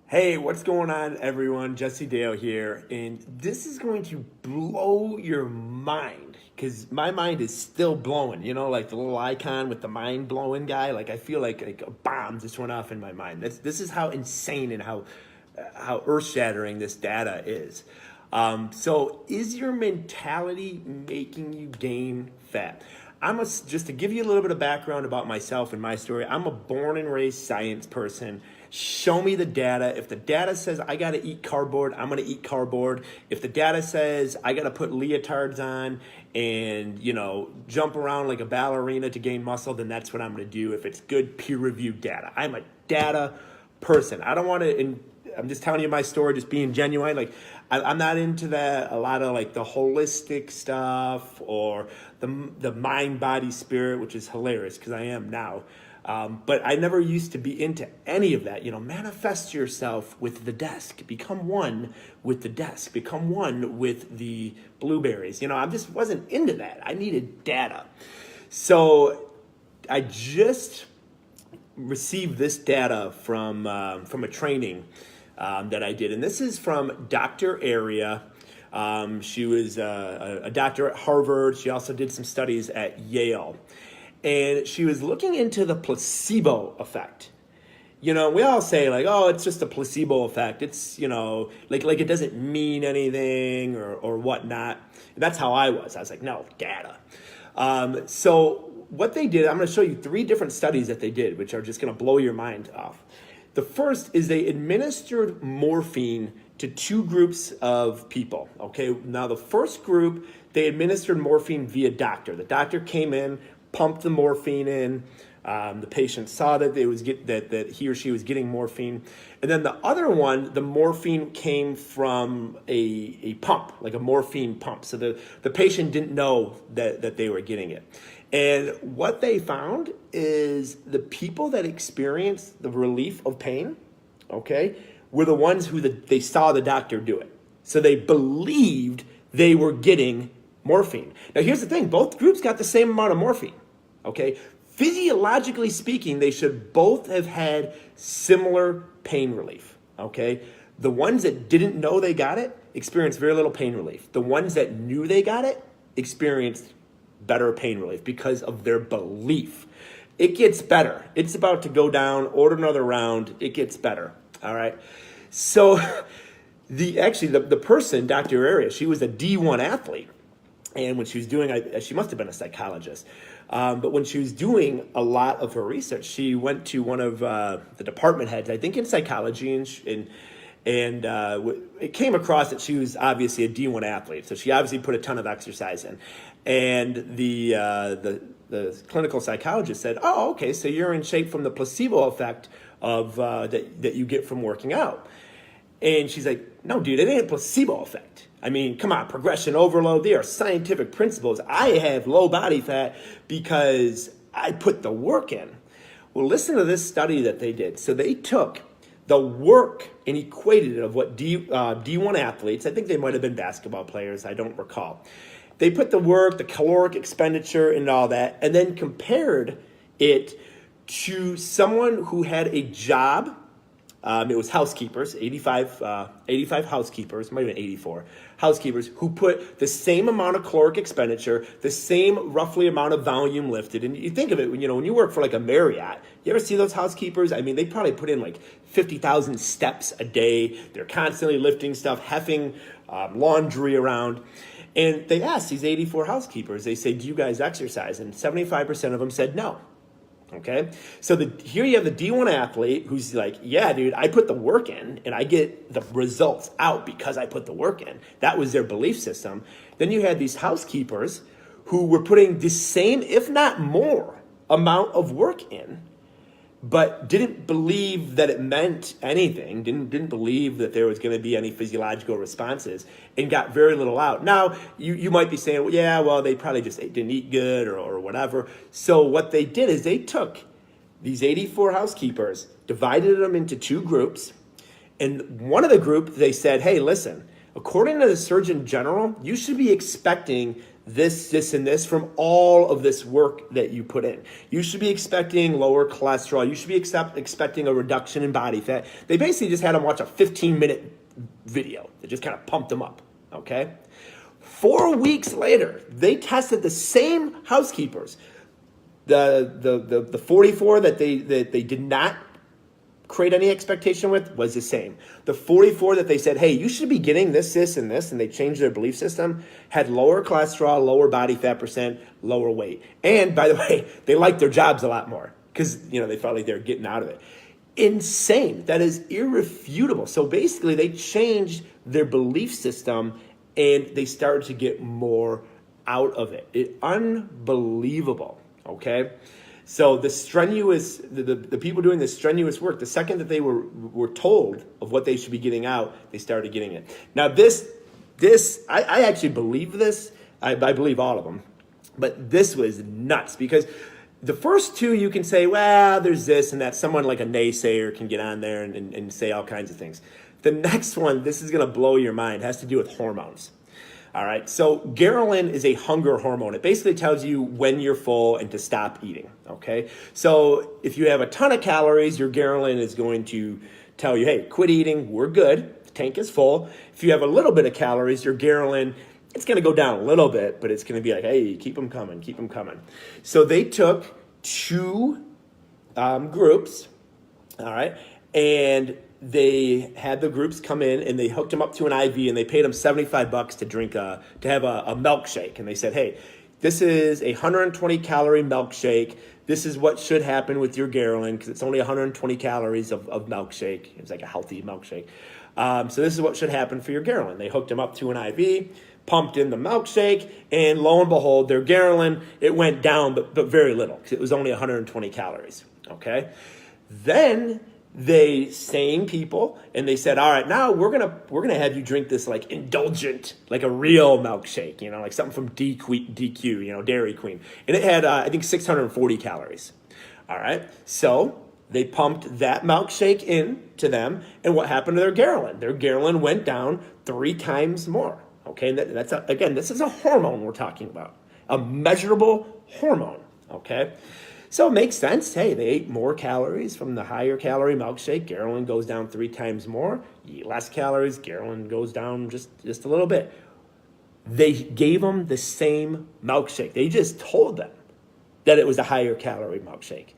Hey, what's going on, everyone? Jesse Dale here, and this is going to blow your mind because my mind is still blowing. You know, like the little icon with the mind blowing guy. Like I feel like a bomb just went off in my mind. This is how insane and how earth shattering this data is. So, is your mentality making you gain fat? Just to give you a little bit of background about myself and my story. I'm a born and raised science person. Show me the data. If the data says I got to eat cardboard, I'm going to eat cardboard. If the data says I got to put leotards on and, jump around like a ballerina to gain muscle, then that's what I'm going to do if it's good peer-reviewed data. I'm a data person. I don't want to I'm just telling you my story, just being genuine. Like, I'm not into that, a lot of like the holistic stuff or the mind, body, spirit, which is hilarious because I am now. But I never used to be into any of that. Manifest yourself with the desk. Become one with the desk. Become one with the blueberries. I just wasn't into that. I needed data. So I just received this data from a training that I did, and this is from Dr. Area. She was a doctor at Harvard. She also did some studies at Yale, and she was looking into the placebo effect. We all say like, oh, it's just a placebo effect. It's, like it doesn't mean anything or whatnot. And that's how I was. I was like, no, data. So what they did, I'm going to show you 3 different studies that they did, which are just going to blow your mind off. The first is they administered morphine to 2 groups of people. Okay, now the first group, they administered morphine via doctor. The doctor came in, pumped the morphine in. The patient saw that that he or she was getting morphine, and then the other one, the morphine came from a pump, like a morphine pump. So the patient didn't know that they were getting it. And what they found is the people that experienced the relief of pain, okay, were the ones who they saw the doctor do it. So they believed they were getting morphine. Now here's the thing, both groups got the same amount of morphine, okay? Physiologically speaking, they should both have had similar pain relief, okay? The ones that didn't know they got it experienced very little pain relief. The ones that knew they got it experienced better pain relief because of their belief. It gets better. It's about to go down. Order another round. It gets better, all right? So the person, Dr. Area, she was a D1 athlete. And when she was doing, she must have been a psychologist. But when she was doing a lot of her research, she went to one of the department heads, I think in psychology, and it came across that she was obviously a D1 athlete. So she obviously put a ton of exercise in. And the clinical psychologist said, oh, okay, so you're in shape from the placebo effect of that you get from working out. And she's like, no, dude, it ain't a placebo effect. I mean, come on, progression overload. They are scientific principles. I have low body fat because I put the work in. Well, listen to this study that they did. So they took the work and equated it of what D1 athletes, I think they might have been basketball players, I don't recall. They put the work, the caloric expenditure and all that, and then compared it to someone who had a job. It was housekeepers, 85 housekeepers, might have been 84 housekeepers who put the same amount of caloric expenditure, the same roughly amount of volume lifted. And you think of it, when you work for like a Marriott, you ever see those housekeepers? I mean, they probably put in like 50,000 steps a day. They're constantly lifting stuff, hefting laundry around. And they asked these 84 housekeepers, they say, do you guys exercise? And 75% of them said no. Okay, so here you have the D1 athlete who's like, yeah, dude, I put the work in and I get the results out because I put the work in. That was their belief system. Then you had these housekeepers who were putting the same, if not more, amount of work in, but didn't believe that it meant anything, didn't believe that there was going to be any physiological responses, and got very little out. Now, you might be saying, well, yeah, well, they probably just didn't eat good or whatever. So what they did is they took these 84 housekeepers, divided them into 2 groups, and one of the group, they said, hey, listen, according to the Surgeon General, you should be expecting this, and this from all of this work that you put in. You should be expecting lower cholesterol. You should be expecting a reduction in body fat. They basically just had them watch a 15-minute video that just kind of pumped them up, okay? 4 weeks later, they tested the same housekeepers. The 44 that they did not create any expectation with was the same. The 44 that they said, hey, you should be getting this, and this, and they changed their belief system, had lower cholesterol, lower body fat percent, lower weight. And by the way, they liked their jobs a lot more because, they felt like they were getting out of it. Insane. That is irrefutable. So basically, they changed their belief system and they started to get more out of it. Unbelievable. Okay? So the strenuous, the people doing the strenuous work, the second that they were told of what they should be getting out, they started getting it. Now this I actually believe this. I believe all of them. But this was nuts because the first two you can say, well, there's this and that. Someone like a naysayer can get on there and say all kinds of things. The next one, this is going to blow your mind, has to do with hormones. All right, so ghrelin is a hunger hormone. It basically tells you when you're full and to stop eating, okay? So if you have a ton of calories, your ghrelin is going to tell you, hey, quit eating, we're good, the tank is full. If you have a little bit of calories, your ghrelin, it's gonna go down a little bit, but it's gonna be like, hey, keep them coming, keep them coming. So they took two groups, all right, and they had the groups come in and they hooked them up to an IV and they paid them $75 to have a milkshake. And they said, hey, this is a 120 calorie milkshake. This is what should happen with your ghrelin because it's only 120 calories of milkshake. It's like a healthy milkshake. So this is what should happen for your ghrelin. They hooked them up to an IV, pumped in the milkshake, and lo and behold, their ghrelin, it went down, but very little because it was only 120 calories, okay? Then same people, and they said, all right, now we're gonna have you drink this like indulgent, like a real milkshake, like something from DQ, Dairy Queen. And it had, I think 640 calories. All right, so they pumped that milkshake in to them, and what happened to their ghrelin? Their ghrelin went down 3 times more. Okay, and again, this is a hormone we're talking about, a measurable hormone, okay? So it makes sense. Hey, they ate more calories from the higher calorie milkshake. Ghrelin goes down 3 times more. You eat less calories, ghrelin goes down just a little bit. They gave them the same milkshake. They just told them that it was a higher calorie milkshake.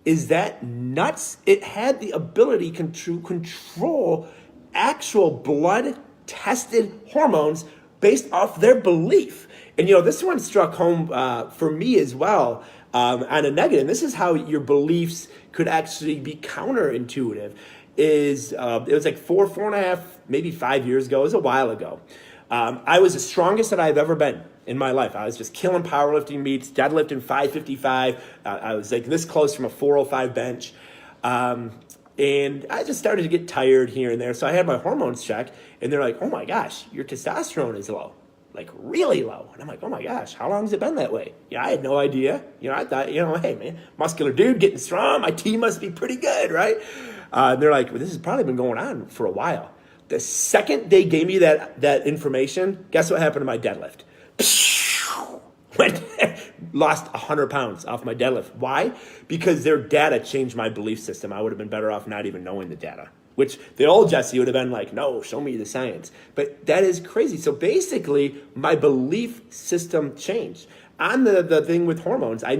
Is that nuts? It had the ability to control actual blood tested hormones based off their belief. And this one struck home for me as well. On a negative, this is how your beliefs could actually be counterintuitive. It was like 4.5, maybe 5 years ago. It was a while ago. I was the strongest that I've ever been in my life. I was just killing powerlifting meets, deadlifting 555. I was like this close from a 405 bench. And I just started to get tired here and there. So I had my hormones checked, and they're like, oh my gosh, your testosterone is low. Like really low. And I'm like, oh my gosh, how long has it been that way? I had no idea. I thought, hey man, muscular dude getting strong, my T must be pretty good, right? They're like, well, this has probably been going on for a while. The second they gave me that information, guess what happened to my deadlift? Lost 100 pounds off my deadlift. Why? Because their data changed my belief system. I would have been better off not even knowing the data. Which the old Jesse would have been like, no, show me the science. But that is crazy. So basically, my belief system changed. On the thing with hormones, I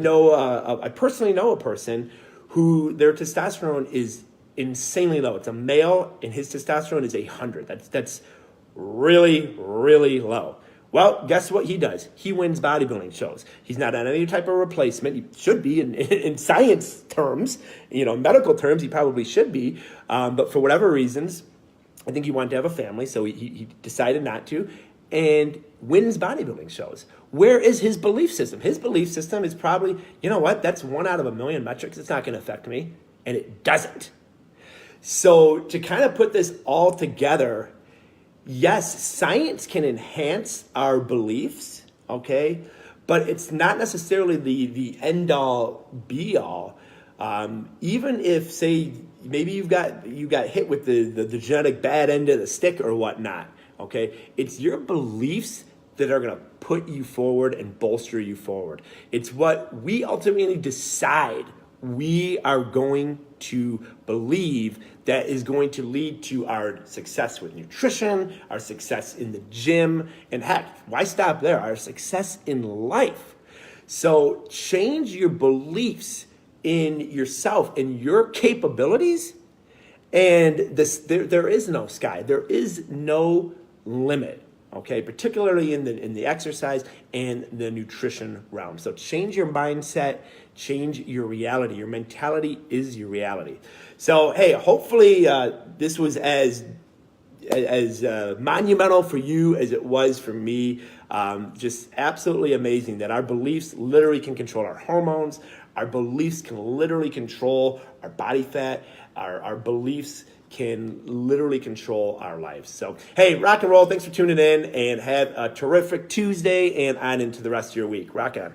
personally know a person who their testosterone is insanely low. It's a male, and his testosterone is 100. That's really, really low. Well, guess what he does? He wins bodybuilding shows. He's not on any type of replacement. He should be in science terms, medical terms, he probably should be. But for whatever reasons, I think he wanted to have a family, so he decided not to, and wins bodybuilding shows. Where is his belief system? His belief system is probably, that's 1 out of 1,000,000 metrics. It's not going to affect me. And it doesn't. So to kind of put this all together, yes, science can enhance our beliefs, okay? But it's not necessarily the end-all, be-all. Even if, say, maybe you got hit with the genetic bad end of the stick or whatnot, okay? It's your beliefs that are going to put you forward and bolster you forward. It's what we ultimately decide we are going to believe that is going to lead to our success with nutrition, our success in the gym, and heck, why stop there? Our success in life. So change your beliefs in yourself and your capabilities, and there is no sky. There is no limit. Okay, particularly in the exercise and the nutrition realm. So change your mindset, change your reality. Your mentality is your reality. So hey, hopefully this was as monumental for you as it was for me. Just absolutely amazing that our beliefs literally can control our hormones. Our beliefs can literally control our body fat. Our beliefs can literally control our lives. So, hey, rock and roll. Thanks for tuning in, and have a terrific Tuesday and on into the rest of your week. Rock on.